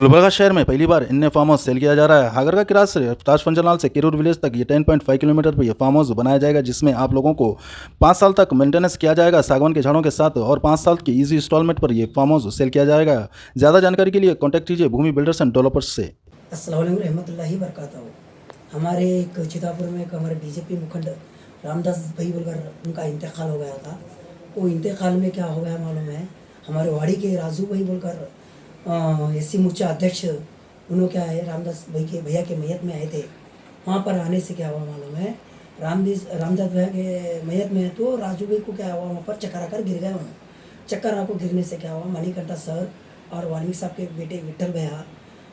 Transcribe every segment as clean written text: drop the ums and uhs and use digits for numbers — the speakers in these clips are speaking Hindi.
गुलबर्गा शहर में पहली बार इन्ने फार्म हाउस सेल किया जा रहा है। हागर का किरास से ताजफंजनाल से किरूर विलेज तक ये 10.5 किलोमीटर पर ये फार्म हाउस बनाया जाएगा, जिसमें आप लोगों को 5 साल तक मेंटेनेंस किया जाएगा सागवान के झाड़ों के साथ, और 5 साल की इजी इंस्टॉलमेंट पर ये फार्म हाउस सेल किया जाएगा। ज़्यादा जानकारी के लिए कॉन्टैक्ट कीजिए भूमि बिल्डर्स एंड डेवलपर्स से। अस्सलाम वालेकुम रहमतुल्लाहि बरकातहू। हमारे एक चितापुर में एक हमारे बीजेपी मुखंड रामदास भाई बोलकर उनका इंतकाल हो गया था। वो इंतकाल में क्या हो गया मालूम है, हमारे वाड़ी के राजू भाई बोलकर एससी मोर्चा अध्यक्ष, उन्होंने क्या है रामदास भाई के भैया के मैयत में आए थे। वहाँ पर आने से क्या हुआ मालूम है, रामदास भैया के मैयत में तो राजू भाई को क्या हुआ, वहाँ पर चक्कर आकर गिर गए। वहाँ चक्कर आकर गिरने से क्या हुआ, मणिकंठा सर और वाल्मीकि साहब के बेटे विठल भैया,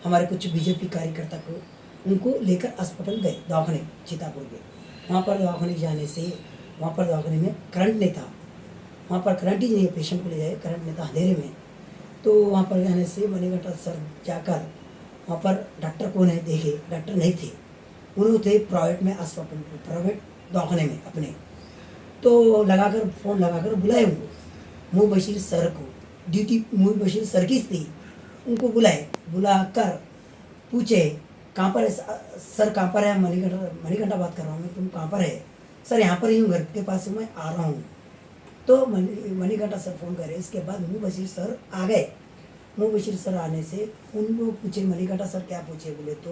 हमारे कुछ बीजेपी कार्यकर्ता को उनको लेकर अस्पताल गए, दवाखाने चितापुर के। वहाँ पर दवाखाने जाने से वहाँ पर दवाखाने में करंट नहीं था, वहाँ पर करंट ही नहीं है, पेशेंट को ले जाए करंट नहीं था अंधेरे में। तो वहाँ पर जाने से मणिकंठा सर जाकर वहाँ पर डॉक्टर कौन है देखे, डॉक्टर नहीं थे, उन्होंने थे प्राइवेट में अस्पताल प्राइवेट दवाखाने में अपने। तो लगाकर फ़ोन लगाकर बुलाए उनको, मुँह बशीर सर को, ड्यूटी मुँह बशीर सर की थी, उनको बुलाए, बुलाकर पूछे कहाँ पर है सर, कहाँ पर है, मणिकंठा बात कर रहा हूँ मैं, तुम कहाँ पर है सर? यहाँ पर ही हूँ, घर के पास मैं आ रहा हूँ। तो मणिकंठा सर फ़ोन करे, इसके बाद मुँह बशीर सर आ गए। मुँह बशीर सर आने से उन लोग पूछे मणिकंठा सर क्या पूछे, बोले तो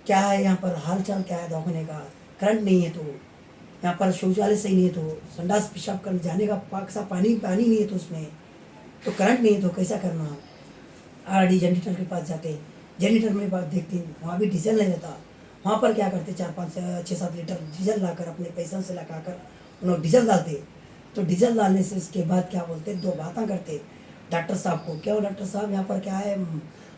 क्या है यहाँ पर हाल चाल क्या है दवाखाने का, करंट नहीं है तो यहाँ पर शौचालय सही नहीं है, तो संडास पेशाब कर जाने का पाक सा पानी नहीं है, तो उसमें तो करंट नहीं है, तो कैसा करना। आरडी जनरेटर के पास जाते, जनरेटर में बात देखते, वहाँ भी डीजल नहीं रहता। वहाँ पर क्या करते, 4-5-6-7 लीटर डीजल लाकर अपने पैसों से लगाकर उन्होंने डीजल डालते। तो डीजल डालने से उसके बाद क्या बोलते, दो बातें करते डॉक्टर साहब को, क्या हो डॉक्टर साहब यहाँ पर क्या है,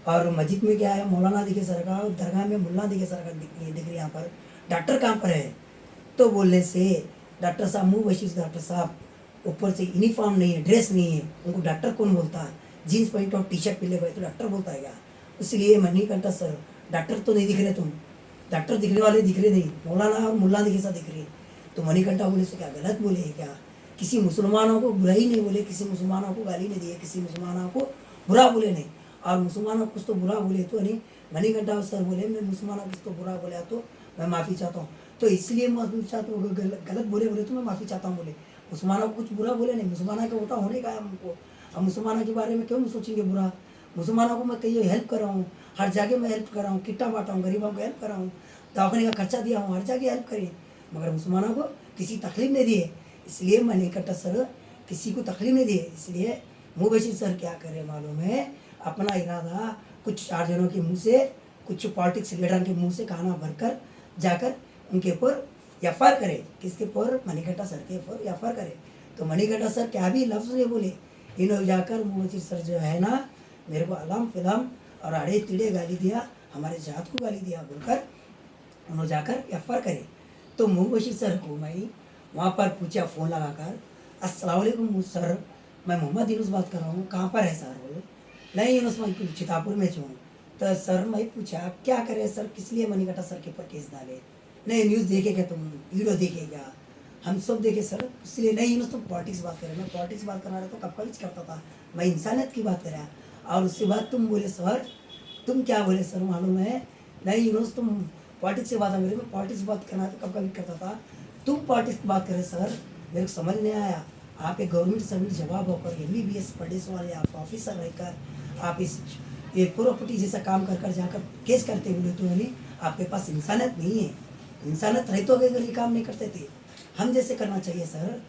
और मस्जिद में क्या है मौलाना दिखे सरकार, दरगाह में मुल्ला दिखे सरकार दिख रही, यहाँ पर डॉक्टर कहाँ पर है। तो बोलने से डॉक्टर साहब मुँह बशीर डॉक्टर साहब, ऊपर से यूनिफॉर्म नहीं है, ड्रेस नहीं है, उनको डॉक्टर कौन बोलता है, जीन्स पैंट और टी शर्ट पहले हुए तो डॉक्टर बोलता है क्या। इसलिए मणिकंठा सर, डॉक्टर तो नहीं दिख रहे तुम, डॉक्टर दिखने वाले दिख रहे नहीं, मौलाना और मुल्ला दिखे सा दिख रही। तो मणिकंठा बोले तो क्या गलत बोले क्या, किसी मुसलमानों को बुरा ही नहीं बोले, किसी मुसलमानों को गाली नहीं दिए, किसी मुसलमानों को बुरा बोले नहीं, और मुसलमानों को कुछ तो बुरा बोले तो नहीं। मणिकंठा सर बोले मैं मुसलमानों को कुछ तो बुरा बोला तो मैं माफ़ी चाहता हूँ, तो इसलिए माफ़ी चाहता हूँ, गलत बोले तो मैं माफ़ी चाहता हूँ बोले। मुसलमानों को कुछ बुरा बोले नहीं, मुसलमानों का वोटा होने का है हमको, अब मुसलमानों के बारे में क्यों सोचेंगे बुरा। मुसलमानों को मैं कहीं हेल्प कर रहा हूँ, हर जगह मैं हेल्प कर रहा हूँ, किट्टा बांटा हूँ, गरीबों को हेल्प कर रहा हूँ, दवाखाने का खर्चा दिया हूँ, हर जगह हेल्प करिए, मगर मुसलमानों को किसी तकलीफ नहीं दिए। इसलिए मणिकंठा सर किसी को तकलीफ नहीं दिए। इसलिए मुँह बशीर सर क्या करे मालूम है, अपना इरादा कुछ 4 जनों के मुँह से, कुछ पॉलिटिक्स लीडर के मुँह से खाना भरकर जाकर उनके ऊपर एफ करे, किसके ऊपर, मणिकंठा सर के ऊपर एफ करे। तो मणिकंठा सर क्या भी लफ्ज़ नहीं बोले, इन्होंने जाकर मुँह बशीर सर जो है ना, मेरे को अलम फिलम और अड़े तिड़े गाली दिया, हमारे जात को गाली दिया बोलकर उन्होंने जाकर एफ करे। तो मुँह बशीर सर को मैं वहाँ पर पूछा फ़ोन लगाकर, अस्सलाम वालेकुम सर, मैं मोहम्मद यूनुस बात कर रहा हूँ, कहाँ पर है सर? बोले नहीं यूनुस, मैं चितापुर में हूँ। तो सर मैं पूछा क्या करे सर, किस लिए मणिकंठा सर के ऊपर केस डाले? नहीं न्यूज़ देखे क्या तुम, वीडियो देखे क्या? हम सब देखे सर, इसलिए नहीं यूनुस तुम पॉलिटिक्स बात करें। मैं पॉलिटिक्स बात करना रहा तो कब कॉलेज करता था, मैं इंसानियत की बात कर रहा। और उसके बाद तुम बोले सर, तुम क्या बोले सर मालूम है, नहीं यूनुस तुम पॉलिटिक्स से बात करें, मैं पॉलिटिक्स बात करना तो कब कभी करता था, तुम पॉलिटिक्स बात करें सर, मेरे को समझ नहीं आया। आप एक गवर्नमेंट सर्विस जवाब होकर MBBS पढ़े वाले आप ऑफिसर रहकर आप इस ये प्रॉपर्टी जैसा काम कर कर जाकर केस करते बोले तो नहीं, आपके पास इंसानियत नहीं है। इंसानियत रहे तो अगर ये काम नहीं करते थे, हम जैसे करना चाहिए सर।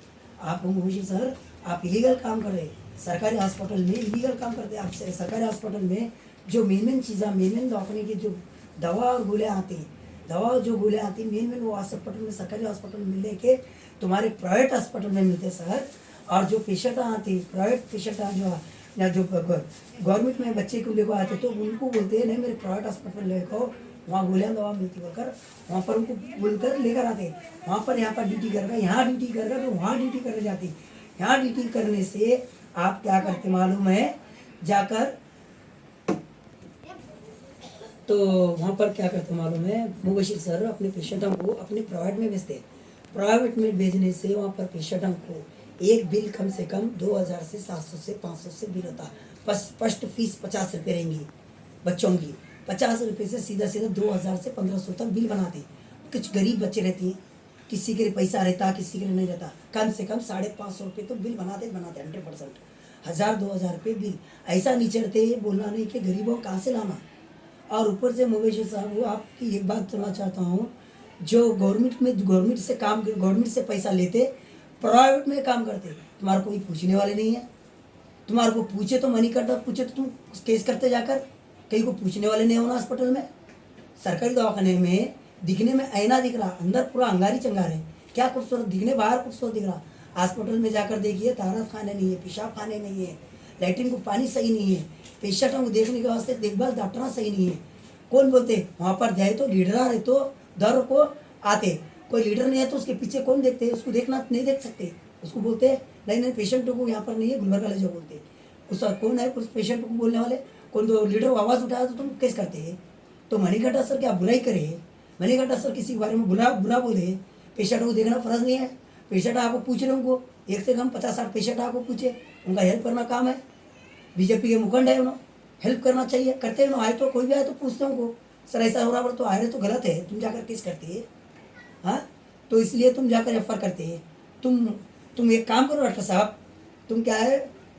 आप मुझे सर, आप इलीगल काम कर रहे, सरकारी हॉस्पिटल में इलीगल काम करते। आप सरकारी हॉस्पिटल में जो मेन चीज़ें, मेन दवाखाने की जो दवा और गोलियाँ आती, दवा जो गोलियाँ आती मेन वो हॉस्पिटल में, सरकारी हॉस्पिटल में मिलने के तुम्हारे प्राइवेट हॉस्पिटल में मिलते सर। और जो पेशेंट आते प्राइवेट पेशेंट जो या जो गवर्नमेंट में बच्चे को लेकर आते तो उनको बोलते हैं नहीं मेरे प्राइवेट हॉस्पिटल लेकर, वहाँ गोलियाँ दवा मिलती बोलकर वहाँ पर उनको बोलकर लेकर आते। वहाँ पर यहाँ पर ड्यूटी कर, यहाँ ड्यूटी कर तो वहाँ ड्यूटी करने जाती। यहाँ ड्यूटी करने से आप क्या करते मालूम है, जाकर तो वहाँ पर क्या करते मालूम है, मुँह बशीर सर अपने पेशेंटों को अपने प्राइवेट में भेजते। प्राइवेट में भेजने से वहाँ पर पेशेंटों को एक बिल कम से कम 2000 से 700 से 500 से बिल होता। फर्स्ट फीस 50 रुपये रहेंगी, बच्चों की 50 रुपये से सीधा सीधा 2000 से 1500 तक बिल बनाते। कुछ गरीब बच्चे रहते हैं, किसी के लिए पैसा रहता, किसी के लिए नहीं रहता, कम से कम 550 रुपये तो बिल बनाते 100%। 1000-2000 रुपये बिल ऐसा नहीं चढ़ते, बोलना नहीं कि गरीबों को कहाँ से लाना। और ऊपर से मुबेशिर साहब, वो आपकी एक बात सुनना चाहता हूँ, जो गवर्नमेंट से पैसा लेते, प्राइवेट में काम करते, तुम्हारा कोई पूछने वाले नहीं है। तुम्हारे को पूछे तो मनी करता, पूछे तो तुम केस करते जाकर, कहीं को पूछने वाले नहीं होना। हॉस्पिटल में, सरकारी दवाखाने में दिखने में ऐना दिख रहा, अंदर पूरा अंगारी चंगार है, क्या खूबसूरत दिखने, बाहर खूबसूरत दिख रहा। हॉस्पिटल में जाकर देखिए, तारत खाने नहीं है, पेशाब खाने नहीं है, लैट्रिन को पानी सही नहीं है, पेशेंटों को देखने के वास्ते देखभाल डॉक्टर सही नहीं है। कौन बोलते वहाँ पर जाए तो लीडर रहे तो दर को आते, कोई लीडर नहीं है तो उसके पीछे कौन देखते, उसको देखना नहीं देख सकते, उसको बोलते नहीं पेशेंटों को यहाँ पर नहीं है, गुलबर्गा ले जाओ बोलते। उसका कौन है उस पेशेंट को बोलने वाले, कौन तो लीडर आवाज़ उठाया तो तुम केस करते हैं। तो मणिकंठा सर क्या बुराई करे, मणिकंठा सर किसी के बारे में बुरा बोले, पेशेंट को देखना फर्ज नहीं है। पेशेंट आपको पूछ रहे, उनको एक से कम 50-60 पेशेंट आपको पूछे, उनका हेल्प करना काम है। बीजेपी के मुखंड है, उन्होंने हेल्प करना चाहिए, करते हैं। आए तो कोई भी आए तो पूछते हैं उनको, सर ऐसा हो रहा है तो आए तो गलत है, तुम जाकर केस करते है। हाँ, तो इसलिए तुम जाकर एफ करते हैं। तुम एक काम करो डॉक्टर साहब, तुम क्या है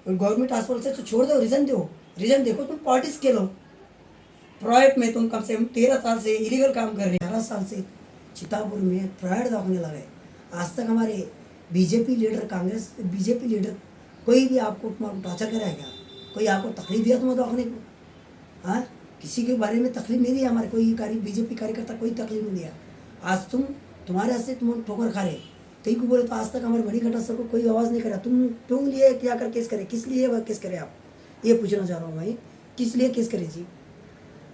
गवर्नमेंट हॉस्पिटल से तो छोड़ दो, रीजन देखो, तुम पॉलिटिक्स खेलो। प्राइवेट में तुम कम से कम 13 साल से इलीगल काम कर रहे हैं, 18 साल से चितापुर में प्राइवेट दवाखाने लगे। आज तक हमारे बीजेपी लीडर कोई भी आपको टॉर्चर कराया क्या, कोई आपको तकलीफ दिया तुम्हारे दवाखाने को? हाँ, किसी के बारे में तकलीफ नहीं दी हमारे कोई बीजेपी कार्यकर्ता, कोई तकलीफ नहीं दिया। आज तुम्हारे हाथ से तुम ठोकर खा रहे, कहीं को बोले तो आज तक हमारे मणिकंठा सर को कोई आवाज़ नहीं करा। तुम लिए क्या कर केस करे, किस लिए केस करे, आप ये पूछना चाह रहा हूँ भाई, किस लिए केस करे जी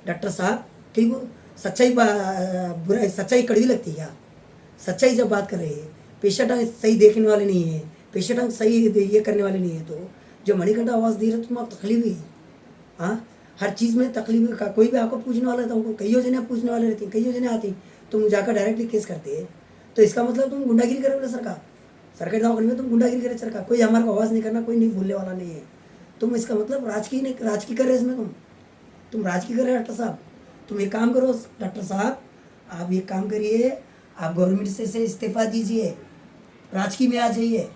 डॉक्टर साहब? कहीं को सच्चाई कड़वी लगती है क्या? सच्चाई जब बात कर रहे हैं, पेशेंट सही देखने वाले नहीं है, पेशेंट सही ये करने वाले नहीं है, तो जो मणिकंठा आवाज़ दे रहे तुम्हारा तकलीफ ही। हाँ, हर चीज़ में तकलीफ का, कोई भी आपको पूछने वाला था, उनको कई योजनाएं पूछने वाले रहती, कई योजनाएं आती, तुम जाकर डायरेक्टली केस करते हैं। तो इसका मतलब तुम गुंडागिरी करे बोले सरकार, सरकारी दवाखाने में तुम गुंडागिरी करे सरकार, कोई हमारे को आवाज़ नहीं करना, कोई नहीं बोलने वाला नहीं है। तुम इसका मतलब राजकीय कर रहे इसमें, तुम राजकीय कर रहे डॉक्टर साहब। तुम एक काम करो डॉक्टर साहब, आप एक काम करिए, आप गवर्नमेंट से इस्तीफा दीजिए, राजकीय में आ जाइए,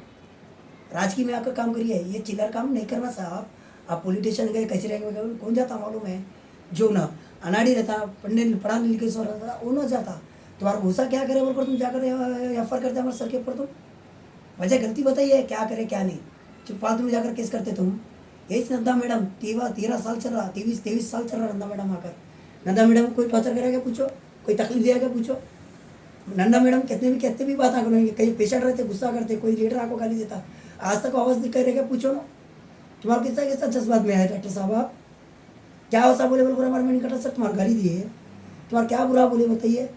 राजकीय में आकर काम करिए। ये चिल्लर काम नहीं करना साहब। आप पुलिस स्टेशन गए, कचहरी में गए, कौन जाता मालूम है? जो ना अनाड़ी रहता, पढ़ा लिखे सो रहता, वो न जाता। तुम्हारा भूसा क्या करे बोलकर तुम जाकर एफ करते हमारे सर के ऊपर। तुम वजह गलती बताइए, क्या करे क्या नहीं, चुप फालतू में जाकर केस करते तुम। यही नंदा मैडम 13 साल चल रहा, 23 साल चल रहा नंदा मैडम आकर। नंदा मैडम को कोई टॉर्चर करेगा पूछो, कोई तकलीफ दिया क्या पूछो। नंदा मैडम कितने भी बात करेंगे, कई पेशेंट रहते गुस्सा करते, कोई लीडर आपको गाली देता, आज तक आवाज़ नहीं करेगा पूछो ना। तुम्हारा कितना जज्बात में है डॉक्टर साहब? आप क्या वैसा बोले बोल हमारे मणिकंठा सर तुम्हारा गाली दिए, तुम्हारा क्या बुरा बोले बताइए?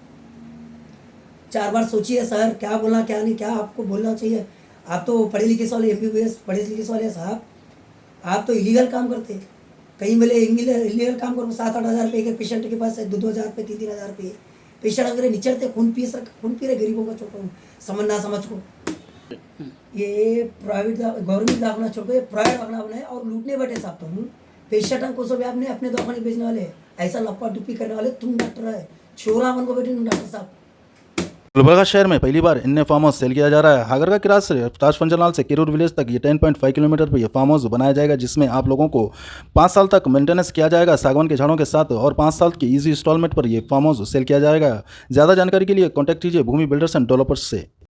4 बार सोचिए सर, क्या बोलना क्या नहीं, क्या आपको बोलना चाहिए। आप तो पढ़े लिखे वाले MBBS पढ़े लिखे वाले साहब, आप तो इलीगल काम करते, कहीं बोले इलीगल काम करो। 7-8 हज़ार रुपये के पेशेंट के पास 2-2 हज़ार रुपये, 3-3 हज़ार रुपये। पेशेंट अगर निचरते, खून पी रहे गरीबों का, छोटो समझ को। ये गवर्नमेंट दवाखाना छोड़ के प्राइवेट दवाखाना बनाए और लूटने बैठे साहब। तुम पेशेंट को सब आपने अपने दवाखाने बेचने वाले, ऐसा लप्पा डुप्पी करने वाले तुम डॉक्टर है, छोरा मन को बैठे डॉक्टर साहब। गुलबर्गा शहर में पहली बार इन्हें फार्म हाउस सेल किया जा रहा है। हागर का किरास से ताज पंचनाल से किरूर विलेज तक ये 10.5 किलोमीटर पर यह फार्म हाउस बनाया जाएगा, जिसमें आप लोगों को 5 साल तक मेंटेनेंस किया जाएगा सागवान के झाड़ों के साथ, और 5 साल की इजी इंस्टॉलमेंट पर यह फार्म हाउस सेल किया जाएगा। ज़्यादा जानकारी के लिए कॉन्टैक्ट कीजिए भूमि बिल्डर्स एंड डेवलपर्स से।